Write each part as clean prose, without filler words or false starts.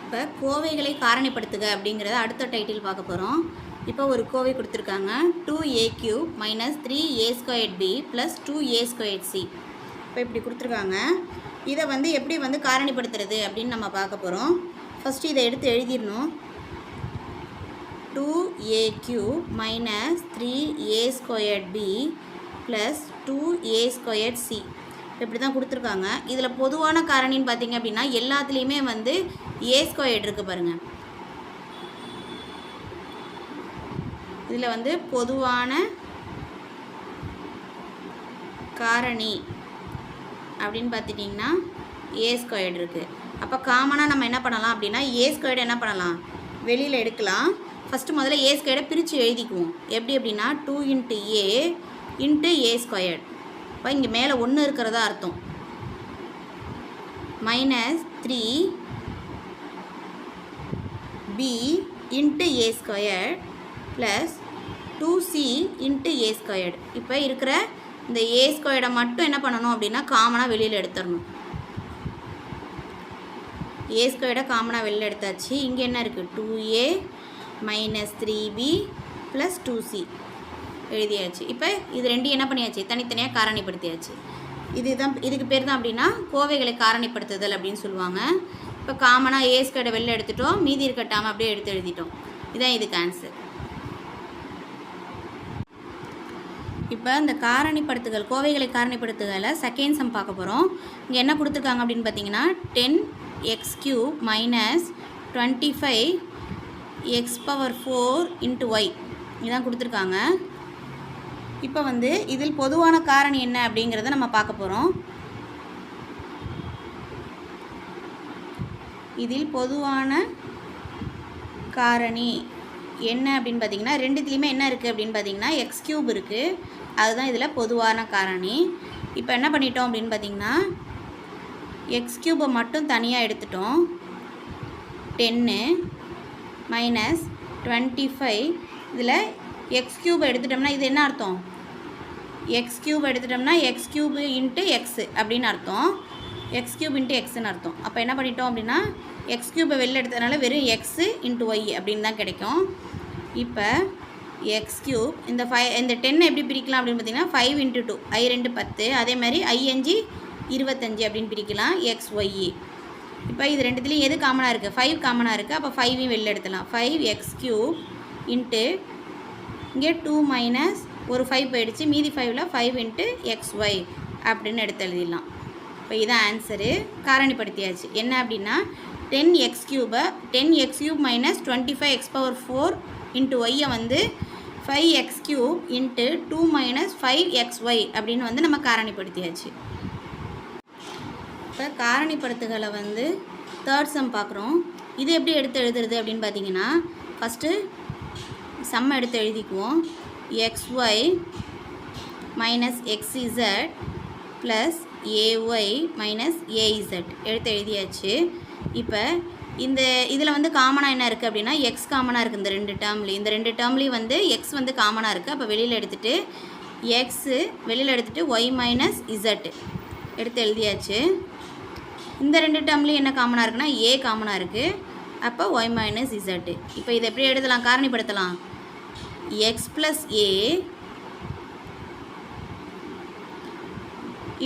இப்போ கோவைகளை காரணிப்படுத்துக அப்படிங்கிறத அடுத்த டைட்டில் பார்க்க போகிறோம். இப்போ ஒரு கோவை கொடுத்துருக்காங்க, 2a³ - 3a² b + 2a² c. இப்போ இப்படி கொடுத்துருக்காங்க. இதை எப்படி காரணிப்படுத்துறது அப்படின்னு நம்ம பார்க்க போகிறோம். ஃபஸ்ட்டு இதை எடுத்து எழுதிடணும். 2a³ - 3a² b + 2a² c. இப்படி தான் கொடுத்துருக்காங்க. இதில் பொதுவான காரணின்னு பார்த்தீங்க அப்படின்னா எல்லாத்துலேயுமே a² இருக்குது பாருங்கள். இதில் பொதுவான காரணி அப்படின்னு பார்த்துட்டிங்கன்னா a² இருக்குது. அப்போ காமனாக நம்ம என்ன பண்ணலாம் அப்படின்னா a² என்ன பண்ணலாம், வெளியில் எடுக்கலாம். ஃபஸ்ட்டு முதல்ல a² பிரித்து எழுதிக்குவோம். எப்படி அப்படின்னா 2 × a × a². இப்போ இங்கே மேலே 1 இருக்கிறதா அர்த்தம். -3b × a² + 2c × a². இப்போ இருக்கிற இந்த a² மட்டும் என்ன பண்ணணும் அப்படின்னா காமனாக வெளியில் எடுத்துடணும். a² காமனாக வெளியில் எடுத்தாச்சு. இங்கே என்ன இருக்குது, 2a - 3b + 2c எழுதியாச்சு. இப்போ இது ரெண்டையும் என்ன பண்ணியாச்சு, தனித்தனியாக காரணிப்படுத்தியாச்சு. இதுக்கு பேர் தான் அப்படின்னா கோவைகளை காரணிப்படுத்துதல் அப்படின்னு சொல்லுவாங்க. இப்போ காமனாக a² வெளில எடுத்துட்டோம், மீதி இருக்கட்டாமல் அப்படியே எடுத்து எழுதிட்டோம். இதுதான் இதுக்கு ஆன்சர். இப்போ இந்த காரணிப்படுத்துதல், கோவைகளை காரணிப்படுத்துதலை செகண்ட் சம் பார்க்க போகிறோம். இங்கே என்ன கொடுத்துருக்காங்க அப்படின்னு பார்த்தீங்கன்னா 10x³ - 25x⁴ × y இதுதான் கொடுத்துருக்காங்க. இப்போ இதில் பொதுவான காரணி என்ன அப்படிங்கிறத நம்ம பார்க்க போகிறோம். இதில் பொதுவான காரணி என்ன அப்படின்னு பார்த்தீங்கன்னா ரெண்டுத்துலேயுமே என்ன இருக்குது அப்படின்னு பார்த்தீங்கன்னா x³ இருக்குது. அதுதான் இதில் பொதுவான காரணி. இப்போ என்ன பண்ணிட்டோம் அப்படின்னு பார்த்தீங்கன்னா x³ மட்டும் தனியாக எடுத்துட்டோம். 10 - 25 இதில் x³ எடுத்துட்டோம்னா இது என்ன அர்த்தம், x³ எடுத்துட்டோம்னா x³ × x அப்படின்னு அர்த்தம். x³ × xன்னு அர்த்தம். அப்போ என்ன பண்ணிட்டோம் அப்படின்னா x³ வெளில எடுத்ததுனால வெறும் x × y அப்படின்னு தான் கிடைக்கும். இப்போ x³ இந்த 10 எப்படி பிரிக்கலாம் அப்படின்னு பார்த்தீங்கன்னா 5 × 2 i 2 10, அதே மாதிரி i 5 25 அப்படின்னு பிரிக்கலாம் xy. இப்போ இது ரெண்டுத்துலேயும் எது காமனாக இருக்குது, 5 காமனாக இருக்குது. அப்போ 5ஐயும் வெளில எடுத்துலாம். 5x³ × இங்கே 2 - ஒரு 5 போயிடுச்சு, மீதி 5ல் 5 × xy அப்படின்னு எடுத்து எழுதிடலாம். இப்போ இதான் ஆன்சரு. காரணிப்படுத்தியாச்சு. என்ன அப்படின்னா 10x³ - 25x⁴ × y-ஐ 5x³ × 2 - 5xy அப்படின்னு நம்ம காரணிப்படுத்தியாச்சு. இப்போ காரணிப்படுத்துகளை தேர்ட் சம் பார்க்குறோம். இது எப்படி எடுத்து எழுதுறது அப்படின்னு பார்த்தீங்கன்னா ஃபஸ்ட்டு சம் எடுத்து எழுதிக்குவோம். xy - xz + ay - az எடுத்து எழுதியாச்சு. இப்போ இதில் காமனாக என்ன இருக்குது அப்படின்னா எக்ஸ் காமனாக இருக்குது. இந்த ரெண்டு டேர்ம்லேயும் எக்ஸ் காமனாக இருக்குது. அப்போ வெளியில் எடுத்துகிட்டு எக்ஸு வெளியில் எடுத்துகிட்டு ஒய் - இசட் எடுத்து எழுதியாச்சு. இந்த ரெண்டு டேர்ம்லேயும் என்ன காமனாக இருக்குன்னா ஏ காமனாக இருக்குது. அப்போ ஒய் - இசட். இப்போ இதை எப்படி எழுதலாம், காரணிப்படுத்தலாம். x + a ×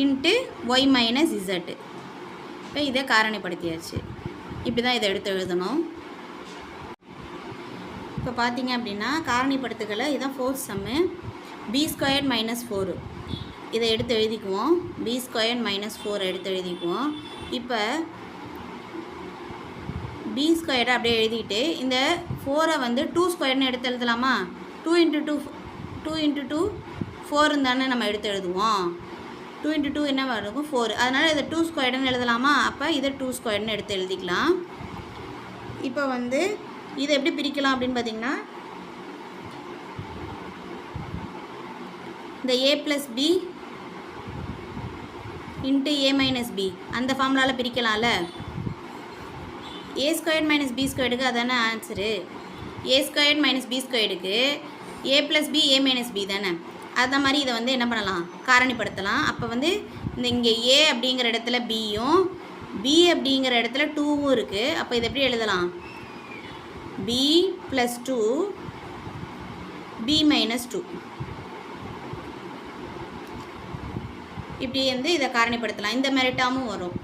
y - z. இப்போ இதை காரணிப்படுத்தியாச்சு. இப்படி தான் இதை எடுத்து எழுதணும். இப்போ பார்த்தீங்க அப்படின்னா காரணிப்படுத்துகளை இதுதான் ஃபோர்த் சம்மு. b² - 4 இதை எடுத்து எழுதிக்குவோம். b² - 4 எடுத்து எழுதிக்குவோம். இப்போ b² அப்படியே எழுதிட்டு இந்த 4ஐ 2² எடுத்து எழுதலாமா. 2 × 2 4 தானே நம்ம எடுத்து எழுதுவோம். 2 × 2 என்ன இருக்கும், 4. அதனால் இதை 2² எழுதலாமா. அப்போ இதை 2² எடுத்து எழுதிக்கலாம். இப்போ இதை எப்படி பிரிக்கலாம் அப்படின்னு பார்த்தீங்கன்னா இந்த a + b × a - b அந்த ஃபார்முலாவில் பிரிக்கலாம்ல. a² - b²க்கு அதானே answer. a² - b²க்கு a + b a - b தானே. அந்த மாதிரி இதை என்ன பண்ணலாம், காரணிப்படுத்தலாம். அப்போ இந்த இங்கே a அப்படிங்கிற இடத்துல bயும் பி அப்படிங்கிற இடத்துல 2வும் இருக்குது. அப்போ இதை எப்படி எழுதலாம்? பி ப்ளஸ் 2 பி மைனஸ் 2 இப்படி வந்து இதை காரணிப்படுத்தலாம். இந்த மாதிரி டேர்மும் வரும்.